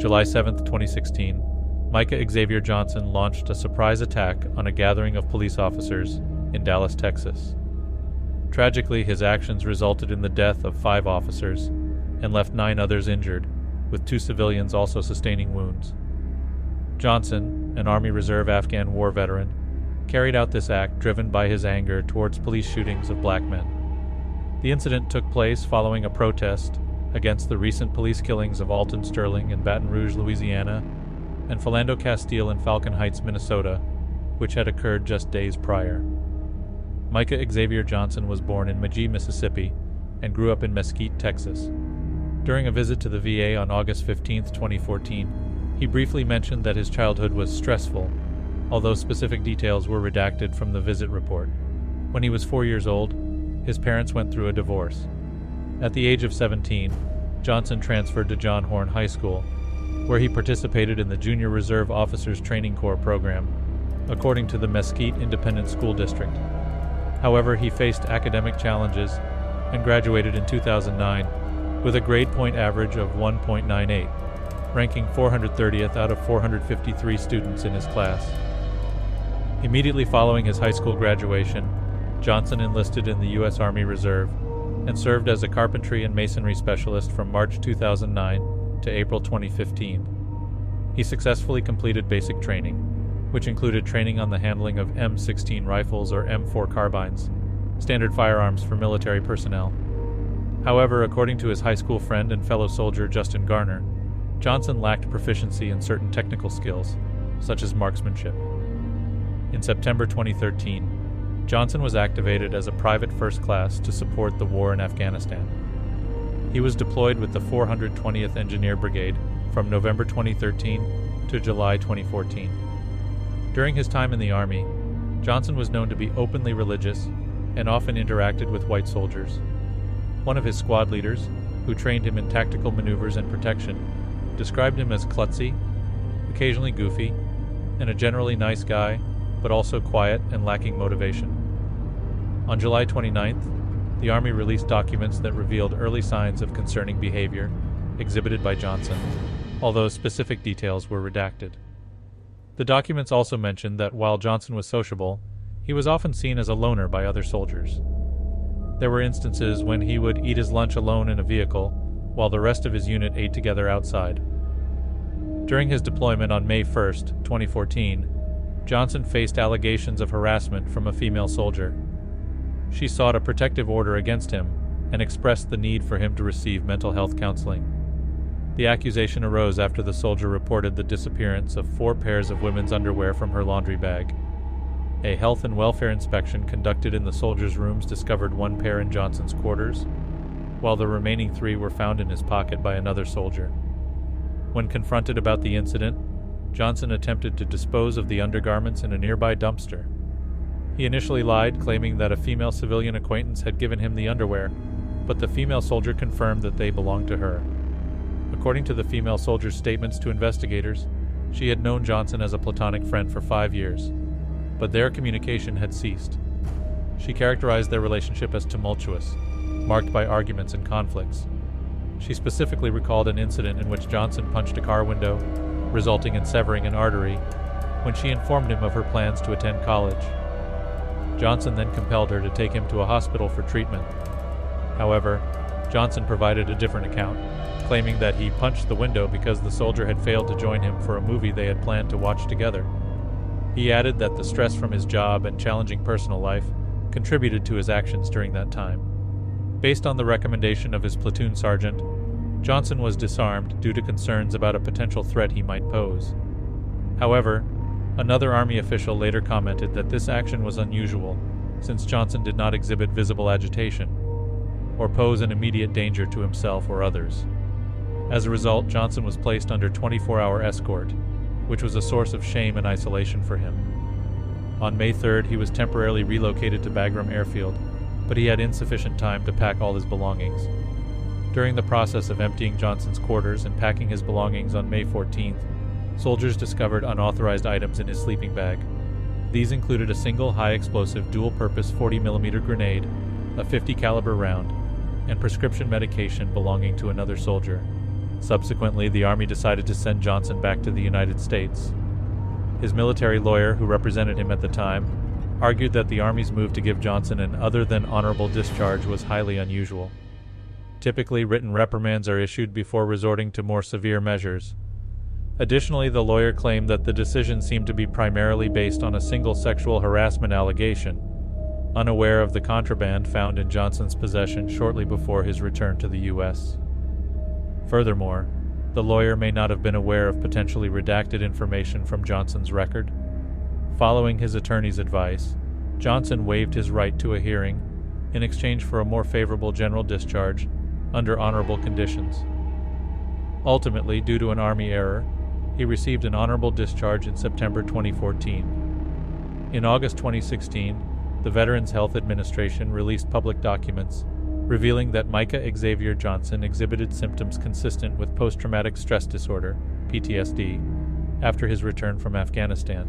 July 7, 2016, Micah Xavier Johnson launched a surprise attack on a gathering of police officers in Dallas, Texas. Tragically, his actions resulted in the death of 5 officers and left 9 others injured, with 2 civilians also sustaining wounds. Johnson, an Army Reserve Afghan war veteran, carried out this act driven by his anger towards police shootings of black men. The incident took place following a protest against the recent police killings of Alton Sterling in Baton Rouge, Louisiana, and Philando Castile in Falcon Heights, Minnesota, which had occurred just days prior. Micah Xavier Johnson was born in Magee, Mississippi, and grew up in Mesquite, Texas. During a visit to the VA on August 15, 2014, he briefly mentioned that his childhood was stressful, although specific details were redacted from the visit report. When he was 4 years old, his parents went through a divorce. At the age of 17, Johnson transferred to John Horn High School, where he participated in the Junior Reserve Officers Training Corps program, according to the Mesquite Independent School District. However, he faced academic challenges and graduated in 2009 with a grade point average of 1.98, ranking 430th out of 453 students in his class. Immediately following his high school graduation, Johnson enlisted in the U.S. Army Reserve and served as a carpentry and masonry specialist from March 2009 to April 2015. He successfully completed basic training, which included training on the handling of M16 rifles or M4 carbines, standard firearms for military personnel. However, according to his high school friend and fellow soldier Justin Garner, Johnson lacked proficiency in certain technical skills, such as marksmanship. In September 2013, Johnson was activated as a private first class to support the war in Afghanistan. He was deployed with the 420th Engineer Brigade from November 2013 to July 2014. During his time in the Army, Johnson was known to be openly religious and often interacted with white soldiers. One of his squad leaders, who trained him in tactical maneuvers and protection, described him as klutzy, occasionally goofy, and a generally nice guy, but also quiet and lacking motivation. On July 29th, the Army released documents that revealed early signs of concerning behavior exhibited by Johnson, although specific details were redacted. The documents also mentioned that while Johnson was sociable, he was often seen as a loner by other soldiers. There were instances when he would eat his lunch alone in a vehicle, while the rest of his unit ate together outside. During his deployment on May 1, 2014, Johnson faced allegations of harassment from a female soldier. She sought a protective order against him and expressed the need for him to receive mental health counseling. The accusation arose after the soldier reported the disappearance of 4 pairs of women's underwear from her laundry bag. A health and welfare inspection conducted in the soldier's rooms discovered 1 pair in Johnson's quarters, while the remaining 3 were found in his pocket by another soldier. When confronted about the incident, Johnson attempted to dispose of the undergarments in a nearby dumpster. He initially lied, claiming that a female civilian acquaintance had given him the underwear, but the female soldier confirmed that they belonged to her. According to the female soldier's statements to investigators, she had known Johnson as a platonic friend for 5 years, but their communication had ceased. She characterized their relationship as tumultuous, marked by arguments and conflicts. She specifically recalled an incident in which Johnson punched a car window, resulting in severing an artery, when she informed him of her plans to attend college. Johnson then compelled her to take him to a hospital for treatment. However, Johnson provided a different account, claiming that he punched the window because the soldier had failed to join him for a movie they had planned to watch together. He added that the stress from his job and challenging personal life contributed to his actions during that time. Based on the recommendation of his platoon sergeant, Johnson was disarmed due to concerns about a potential threat he might pose. However, another Army official later commented that this action was unusual, since Johnson did not exhibit visible agitation or pose an immediate danger to himself or others. As a result, Johnson was placed under 24-hour escort, which was a source of shame and isolation for him. On May 3rd, he was temporarily relocated to Bagram Airfield, but he had insufficient time to pack all his belongings. During the process of emptying Johnson's quarters and packing his belongings on May 14th, soldiers discovered unauthorized items in his sleeping bag. These included a single high-explosive dual-purpose 40mm grenade, a .50 caliber round, and prescription medication belonging to another soldier. Subsequently, the Army decided to send Johnson back to the United States. His military lawyer, who represented him at the time, argued that the Army's move to give Johnson an other-than-honorable discharge was highly unusual. Typically, written reprimands are issued before resorting to more severe measures. Additionally, the lawyer claimed that the decision seemed to be primarily based on a single sexual harassment allegation, unaware of the contraband found in Johnson's possession shortly before his return to the U.S. Furthermore, the lawyer may not have been aware of potentially redacted information from Johnson's record. Following his attorney's advice, Johnson waived his right to a hearing in exchange for a more favorable general discharge under honorable conditions. Ultimately, due to an Army error, he received an honorable discharge in September 2014. In August 2016, the Veterans Health Administration released public documents revealing that Micah Xavier Johnson exhibited symptoms consistent with post-traumatic stress disorder, PTSD, after his return from Afghanistan.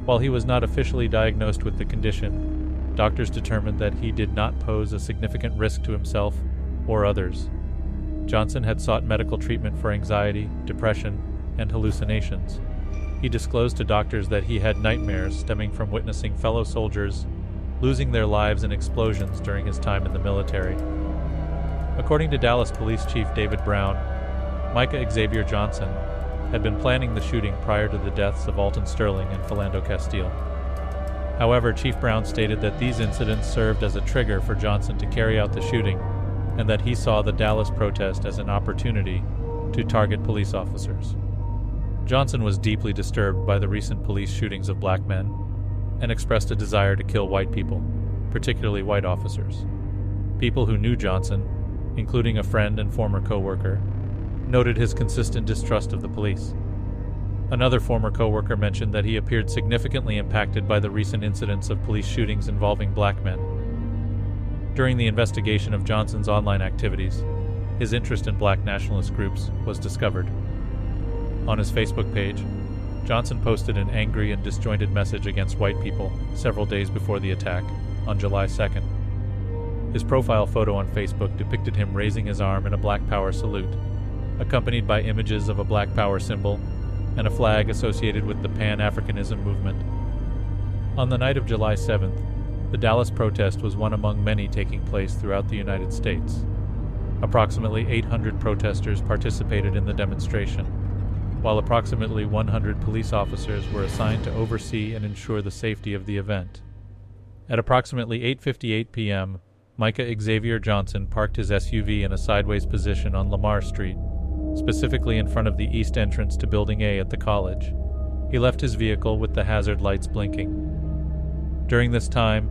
While he was not officially diagnosed with the condition, doctors determined that he did not pose a significant risk to himself or others. Johnson had sought medical treatment for anxiety, depression, and hallucinations. He disclosed to doctors that he had nightmares stemming from witnessing fellow soldiers losing their lives in explosions during his time in the military. According to Dallas Police Chief David Brown, Micah Xavier Johnson had been planning the shooting prior to the deaths of Alton Sterling and Philando Castile. However, Chief Brown stated that these incidents served as a trigger for Johnson to carry out the shooting, and that he saw the Dallas protest as an opportunity to target police officers. Johnson was deeply disturbed by the recent police shootings of black men and expressed a desire to kill white people, particularly white officers. People who knew Johnson, including a friend and former co-worker, noted his consistent distrust of the police. Another former co-worker mentioned that he appeared significantly impacted by the recent incidents of police shootings involving black men. During the investigation of Johnson's online activities, his interest in black nationalist groups was discovered. On his Facebook page, Johnson posted an angry and disjointed message against white people several days before the attack, on July 2nd. His profile photo on Facebook depicted him raising his arm in a Black Power salute, accompanied by images of a Black Power symbol and a flag associated with the Pan-Africanism movement. On the night of July 7th, the Dallas protest was one among many taking place throughout the United States. Approximately 800 protesters participated in the demonstration, while approximately 100 police officers were assigned to oversee and ensure the safety of the event. At approximately 8:58 p.m., Micah Xavier Johnson parked his SUV in a sideways position on Lamar Street, specifically in front of the east entrance to Building A at the college. He left his vehicle with the hazard lights blinking. During this time,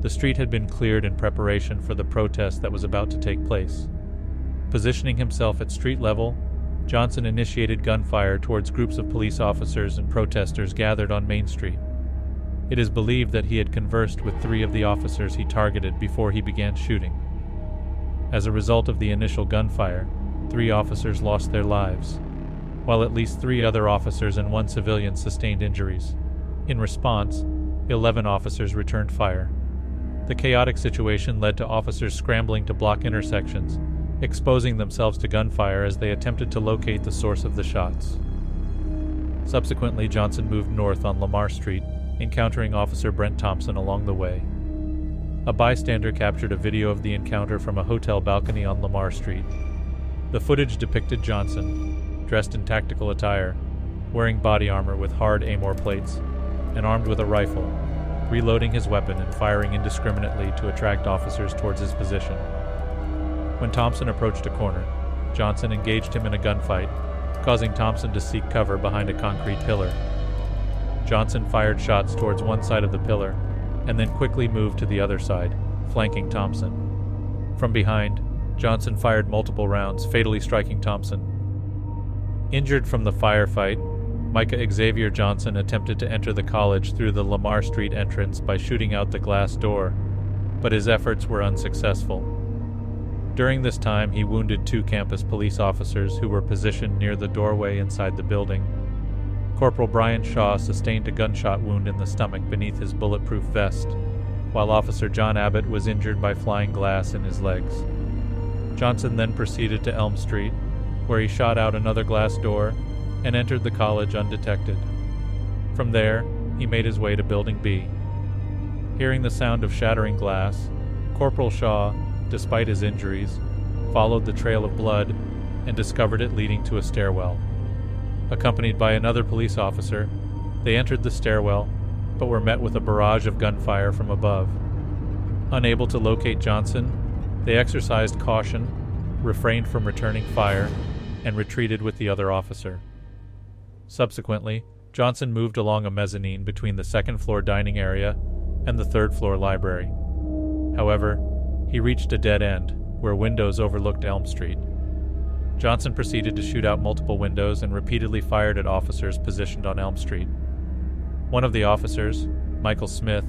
the street had been cleared in preparation for the protest that was about to take place. Positioning himself at street level, Johnson initiated gunfire towards groups of police officers and protesters gathered on Main Street. It is believed that he had conversed with 3 of the officers he targeted before he began shooting. As a result of the initial gunfire, 3 officers lost their lives, while at least 3 other officers and 1 civilian sustained injuries. In response, 11 officers returned fire. The chaotic situation led to officers scrambling to block intersections, exposing themselves to gunfire as they attempted to locate the source of the shots. Subsequently, Johnson moved north on Lamar Street, encountering Officer Brent Thompson along the way. A bystander captured a video of the encounter from a hotel balcony on Lamar Street. The footage depicted Johnson, dressed in tactical attire, wearing body armor with hard AMOR plates, and armed with a rifle, reloading his weapon and firing indiscriminately to attract officers towards his position. When Thompson approached a corner, Johnson engaged him in a gunfight, causing Thompson to seek cover behind a concrete pillar. Johnson fired shots towards one side of the pillar, and then quickly moved to the other side, flanking Thompson. From behind, Johnson fired multiple rounds, fatally striking Thompson. Injured from the firefight, Micah Xavier Johnson attempted to enter the college through the Lamar Street entrance by shooting out the glass door, but his efforts were unsuccessful. During this time, he wounded 2 campus police officers who were positioned near the doorway inside the building. Corporal Brian Shaw sustained a gunshot wound in the stomach beneath his bulletproof vest, while Officer John Abbott was injured by flying glass in his legs. Johnson then proceeded to Elm Street, where he shot out another glass door and entered the college undetected. From there, he made his way to Building B. Hearing the sound of shattering glass, Corporal Shaw, despite his injuries, followed the trail of blood and discovered it leading to a stairwell. Accompanied by another police officer, they entered the stairwell, but were met with a barrage of gunfire from above. Unable to locate Johnson, they exercised caution, refrained from returning fire, and retreated with the other officer. Subsequently, Johnson moved along a mezzanine between the second-floor dining area and the third-floor library. However, he reached a dead end, where windows overlooked Elm Street. Johnson proceeded to shoot out multiple windows and repeatedly fired at officers positioned on Elm Street. One of the officers, Michael Smith,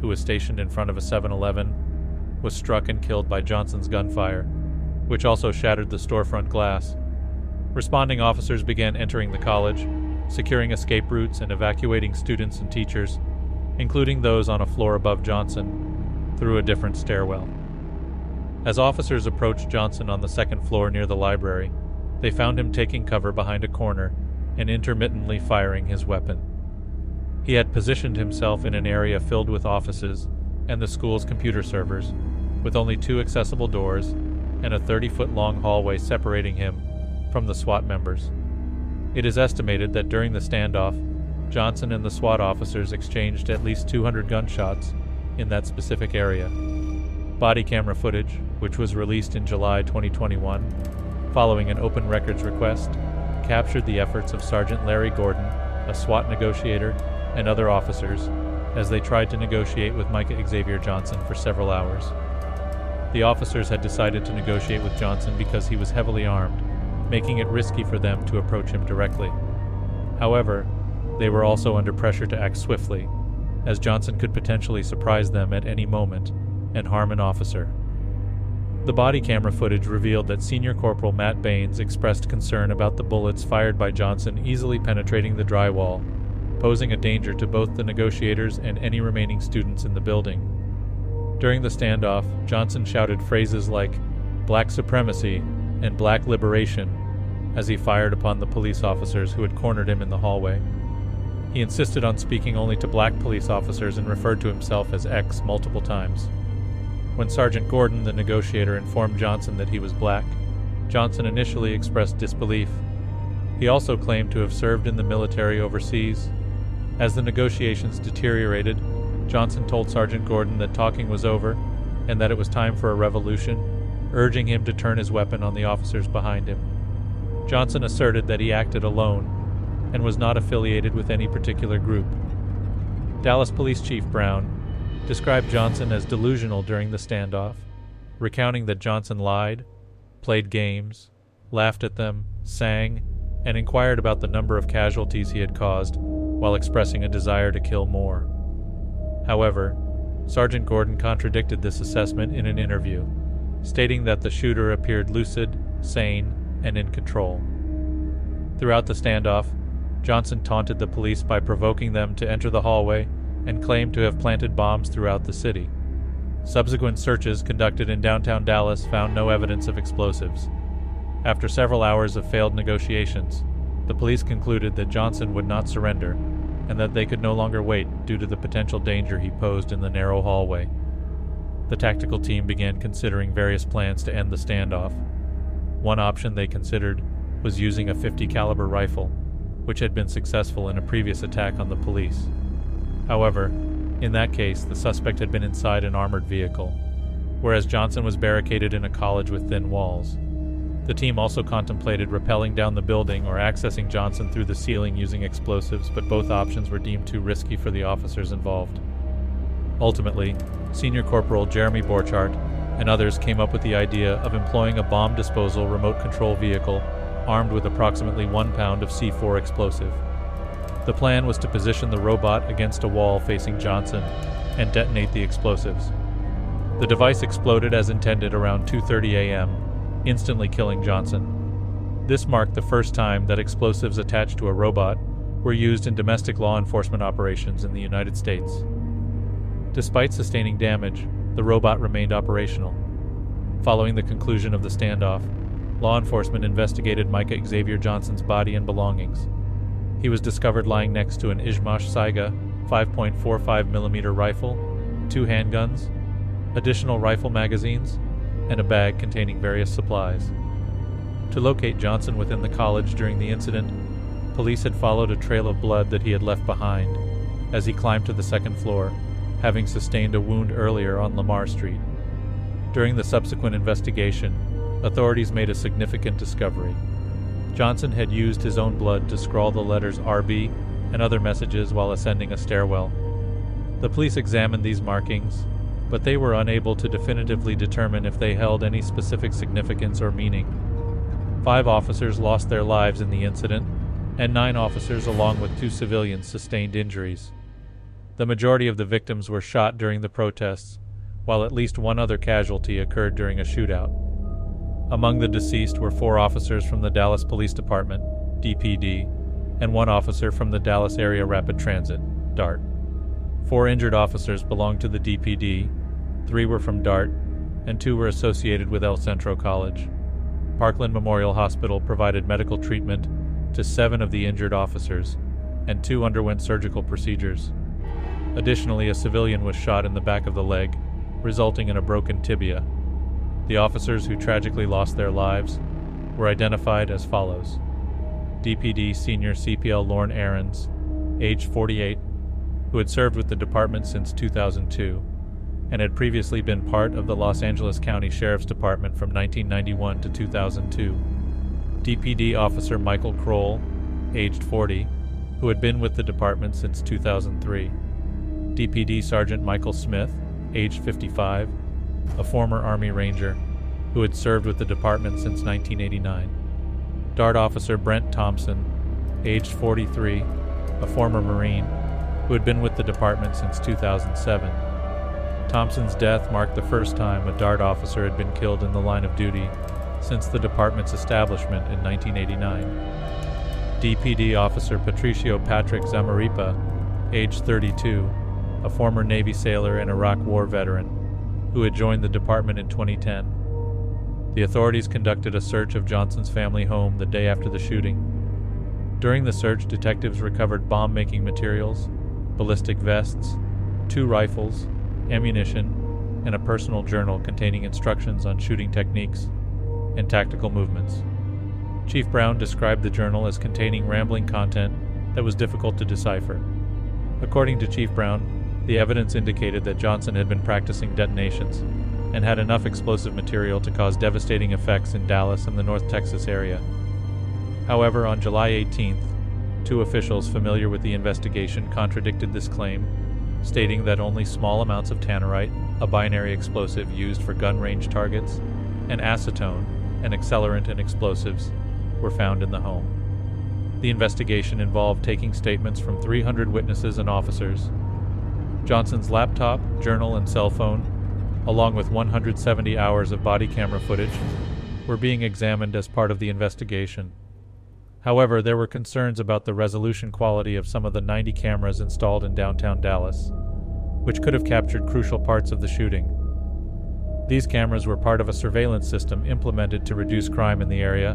who was stationed in front of a 7-Eleven, was struck and killed by Johnson's gunfire, which also shattered the storefront glass. Responding officers began entering the college, securing escape routes and evacuating students and teachers, including those on a floor above Johnson, through a different stairwell. As officers approached Johnson on the second floor near the library, they found him taking cover behind a corner and intermittently firing his weapon. He had positioned himself in an area filled with offices and the school's computer servers, with only 2 accessible doors and a 30-foot-long hallway separating him from the SWAT members. It is estimated that during the standoff, Johnson and the SWAT officers exchanged at least 200 gunshots in that specific area. Body camera footage, which was released in July 2021, following an open records request, captured the efforts of Sergeant Larry Gordon, a SWAT negotiator, and other officers as they tried to negotiate with Micah Xavier Johnson for several hours. The officers had decided to negotiate with Johnson because he was heavily armed, making it risky for them to approach him directly. However, they were also under pressure to act swiftly, as Johnson could potentially surprise them at any moment and harm an officer. The body camera footage revealed that Senior Corporal Matt Baines expressed concern about the bullets fired by Johnson easily penetrating the drywall, posing a danger to both the negotiators and any remaining students in the building. During the standoff, Johnson shouted phrases like "Black Supremacy" and "Black Liberation" as he fired upon the police officers who had cornered him in the hallway. He insisted on speaking only to black police officers and referred to himself as X multiple times. When Sergeant Gordon, the negotiator, informed Johnson that he was black, Johnson initially expressed disbelief. He also claimed to have served in the military overseas. As the negotiations deteriorated, Johnson told Sergeant Gordon that talking was over and that it was time for a revolution, urging him to turn his weapon on the officers behind him. Johnson asserted that he acted alone and was not affiliated with any particular group. Dallas Police Chief Brown described Johnson as delusional during the standoff, recounting that Johnson lied, played games, laughed at them, sang, and inquired about the number of casualties he had caused while expressing a desire to kill more. However, Sergeant Gordon contradicted this assessment in an interview, stating that the shooter appeared lucid, sane, and in control. Throughout the standoff, Johnson taunted the police by provoking them to enter the hallway and claimed to have planted bombs throughout the city. Subsequent searches conducted in downtown Dallas found no evidence of explosives. After several hours of failed negotiations, the police concluded that Johnson would not surrender and that they could no longer wait due to the potential danger he posed in the narrow hallway. The tactical team began considering various plans to end the standoff. One option they considered was using a .50 caliber rifle, which had been successful in a previous attack on the police. However, in that case, the suspect had been inside an armored vehicle, whereas Johnson was barricaded in a college with thin walls. The team also contemplated rappelling down the building or accessing Johnson through the ceiling using explosives, but both options were deemed too risky for the officers involved. Ultimately, Senior Corporal Jeremy Borchardt and others came up with the idea of employing a bomb disposal remote control vehicle armed with approximately 1 pound of C4 explosive. The plan was to position the robot against a wall facing Johnson and detonate the explosives. The device exploded as intended around 2:30 a.m., instantly killing Johnson. This marked the first time that explosives attached to a robot were used in domestic law enforcement operations in the United States. Despite sustaining damage, the robot remained operational. Following the conclusion of the standoff, law enforcement investigated Micah Xavier Johnson's body and belongings. He was discovered lying next to an Ishmash Saiga 5.45mm rifle, 2 handguns, additional rifle magazines, and a bag containing various supplies. To locate Johnson within the college during the incident, police had followed a trail of blood that he had left behind as he climbed to the second floor, having sustained a wound earlier on Lamar Street. During the subsequent investigation, authorities made a significant discovery. Johnson had used his own blood to scrawl the letters RB and other messages while ascending a stairwell. The police examined these markings, but they were unable to definitively determine if they held any specific significance or meaning. 5 officers lost their lives in the incident, and 9 officers along with 2 civilians sustained injuries. The majority of the victims were shot during the protests, while at least 1 other casualty occurred during a shootout. Among the deceased were 4 officers from the Dallas Police Department, DPD, and 1 officer from the Dallas Area Rapid Transit, DART. 4 injured officers belonged to the DPD, 3 were from DART, and 2 were associated with El Centro College. Parkland Memorial Hospital provided medical treatment to 7 of the injured officers, and 2 underwent surgical procedures. Additionally, a civilian was shot in the back of the leg, resulting in a broken tibia. The officers who tragically lost their lives were identified as follows: DPD Senior CPL Lorne Aarons, age 48, who had served with the department since 2002 and had previously been part of the Los Angeles County Sheriff's Department from 1991 to 2002. DPD Officer Michael Kroll, aged 40, who had been with the department since 2003. DPD Sergeant Michael Smith, aged 55, a former Army Ranger, who had served with the department since 1989. DART Officer Brent Thompson, aged 43, a former Marine, who had been with the department since 2007. Thompson's death marked the first time a DART officer had been killed in the line of duty since the department's establishment in 1989. DPD Officer Patricio Patrick Zamaripa, aged 32, a former Navy sailor and Iraq War veteran, who had joined the department in 2010. The authorities conducted a search of Johnson's family home the day after the shooting. During the search, detectives recovered bomb-making materials, ballistic vests, 2 rifles, ammunition, and a personal journal containing instructions on shooting techniques and tactical movements. Chief Brown described the journal as containing rambling content that was difficult to decipher. According to Chief Brown, the evidence indicated that Johnson had been practicing detonations and had enough explosive material to cause devastating effects in Dallas and the North Texas area. However, on July 18th, 2 officials familiar with the investigation contradicted this claim, stating that only small amounts of tannerite, a binary explosive used for gun range targets, and acetone, an accelerant in explosives, were found in the home. The investigation involved taking statements from 300 witnesses and officers. Johnson's laptop, journal, and cell phone, along with 170 hours of body camera footage, were being examined as part of the investigation. However, there were concerns about the resolution quality of some of the 90 cameras installed in downtown Dallas, which could have captured crucial parts of the shooting. These cameras were part of a surveillance system implemented to reduce crime in the area,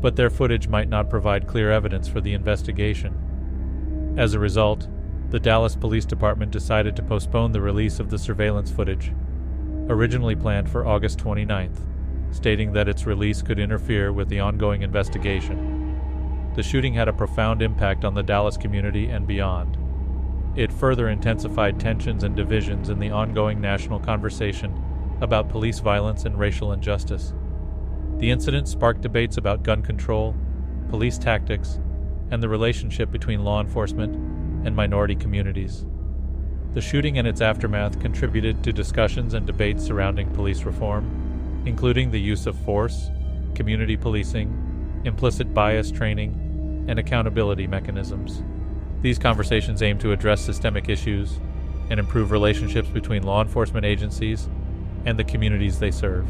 but their footage might not provide clear evidence for the investigation. As a result, the Dallas Police Department decided to postpone the release of the surveillance footage, originally planned for August 29th, stating that its release could interfere with the ongoing investigation. The shooting had a profound impact on the Dallas community and beyond. It further intensified tensions and divisions in the ongoing national conversation about police violence and racial injustice. The incident sparked debates about gun control, police tactics, and the relationship between law enforcement and minority communities. The shooting and its aftermath contributed to discussions and debates surrounding police reform, including the use of force, community policing, implicit bias training, and accountability mechanisms. These conversations aim to address systemic issues and improve relationships between law enforcement agencies and the communities they serve.